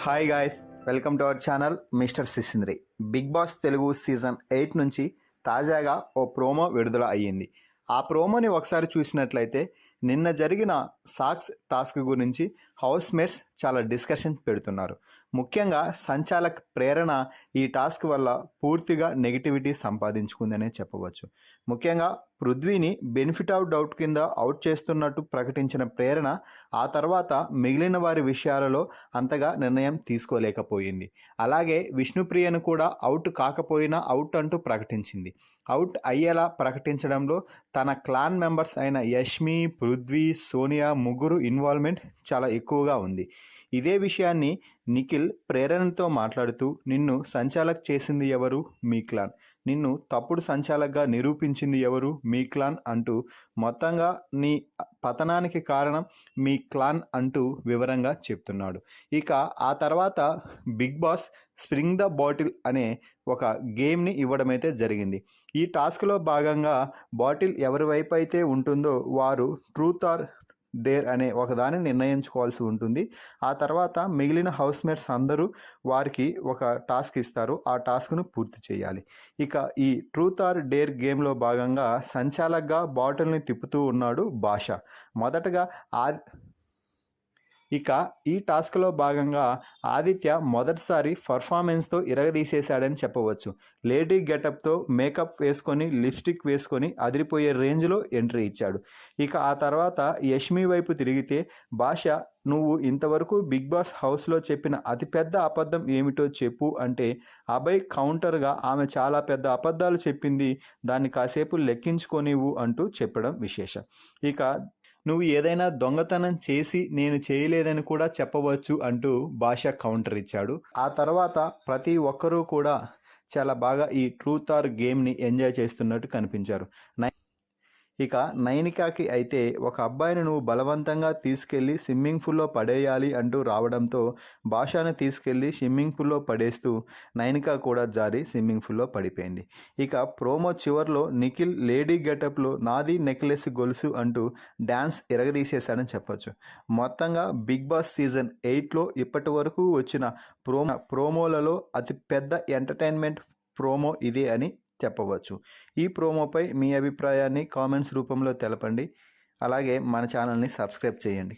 Hi guys, welcome to our channel mister Sisindri. Big boss Telugu season 8 నుంచి తాజాగా ఓ promo విడుదల అయ్యింది. ఆ ప్రోమోని ఒకసారి చూసినట్లయితే నిన్న జరిగిన సాక్స్ టాస్క్ గురించి హౌస్ మేట్స్ చాలా డిస్కషన్ పెడుతున్నారు. ముఖ్యంగా సంచాలక్ ప్రేరణ ఈ టాస్క్ వల్ల పూర్తిగా నెగిటివిటీ సంపాదించుకుందనే చెప్పవచ్చు. ముఖ్యంగా పృథ్వీని బెనిఫిట్ ఆఫ్ డౌట్ కింద అవుట్ చేస్తున్నట్టు ప్రకటించిన ప్రేరణ ఆ తర్వాత మిగిలిన వారి విషయాలలో అంతగా నిర్ణయం తీసుకోలేకపోయింది. అలాగే విష్ణుప్రియను కూడా అవుట్ కాకపోయినా అవుట్ అంటూ ప్రకటించింది. అవుట్ అయ్యేలా ప్రకటించడంలో తన క్లాన్ మెంబర్స్ అయిన యష్మి, పృథ్వీ, సోనియా ముగ్గురు ఇన్వాల్వ్మెంట్ చాలా ఎక్కువగా ఉంది. ఇదే విషయాన్ని నిఖిల్ ప్రేరణతో మాట్లాడుతూ, నిన్ను సంచాలక్ చేసింది ఎవరు? మీ క్లాన్. నిన్ను తప్పుడు సంచాలక్గా నిరూపించింది ఎవరు? మీ క్లాన్ అంటూ మొత్తంగా నీ పతనానికి కారణం మీ క్లాన్ అంటూ వివరంగా చెప్తున్నాడు. ఇక ఆ తర్వాత big boss spin the bottle అనే ఒక గేమ్ని ఇవ్వడమైతే జరిగింది. ఈ టాస్క్లో భాగంగా బాటిల్ ఎవరి వైపు అయితే ఉంటుందో వారు ట్రూత్ ఆర్ డేర్ అనే ఒకదాన్ని నిర్ణయించుకోవాల్సి ఉంటుంది. ఆ తర్వాత మిగిలిన హౌస్మేట్స్ అందరూ వారికి ఒక టాస్క్ ఇస్తారు. ఆ టాస్క్ను పూర్తి చేయాలి. ఇక ఈ ట్రూత్ ఆర్ డేర్ గేమ్లో భాగంగా సంచాలక్గా బాటిల్ని తిప్పుతూ ఉన్నాడు భాష. మొదటగా ఇక ఈ టాస్క్లో భాగంగా ఆదిత్య మొదటిసారి పర్ఫార్మెన్స్తో ఇరగదీసేశాడని చెప్పవచ్చు. లేడీ గెటప్తో మేకప్ వేసుకొని, లిప్స్టిక్ వేసుకొని అదిరిపోయే రేంజ్లో ఎంట్రీ ఇచ్చాడు. ఇక ఆ తర్వాత యష్మి వైపు తిరిగితే, భాష నువ్వు ఇంతవరకు బిగ్ బాస్ హౌస్లో చెప్పిన అతిపెద్ద అబద్ధం ఏమిటో చెప్పు అంటే, అభయ్ కౌంటర్గా ఆమె చాలా పెద్ద అబద్ధాలు చెప్పింది, దాన్ని కాసేపు లెక్కించుకోనివ్వు అంటూ చెప్పడం విశేషం. ఇక నువ్వు ఏదైనా దొంగతనం చేసి నేను చేయలేదని కూడా చెప్పవచ్చు అంటూ భాష కౌంటర్ ఇచ్చాడు. ఆ తర్వాత ప్రతి ఒక్కరూ కూడా చాలా బాగా ఈ ట్రూత్ ఆర్ గేమ్ని ఎంజాయ్ చేస్తున్నట్టు కనిపించారు. ఇక నైనికాకి అయితే ఒక అబ్బాయిని నువ్వు బలవంతంగా తీసుకెళ్ళి స్విమ్మింగ్ పూల్లో పడేయాలి అంటూ రావడంతో భాషను తీసుకెళ్ళి స్విమ్మింగ్ పూల్లో పడేస్తూ నైనికా కూడా జారి స్విమ్మింగ్ పూల్లో పడిపోయింది. ఇక ప్రోమో చివర్లో నిఖిల్ లేడీ గెటప్లో నాది నెక్లెస్ గొలుసు అంటూ డ్యాన్స్ ఎరగదీసేశాడని చెప్పొచ్చు. మొత్తంగా బిగ్ బాస్ సీజన్ 8లో ఇప్పటి వరకు వచ్చిన ప్రోమోలలో అతిపెద్ద ఎంటర్టైన్మెంట్ ప్రోమో ఇదే అని చెప్పవచ్చు. ఈ ప్రోమోపై మీ అభిప్రాయాన్ని కామెంట్స్ రూపంలో తెలపండి. అలాగే మన ఛానల్ని సబ్స్క్రైబ్ చేయండి.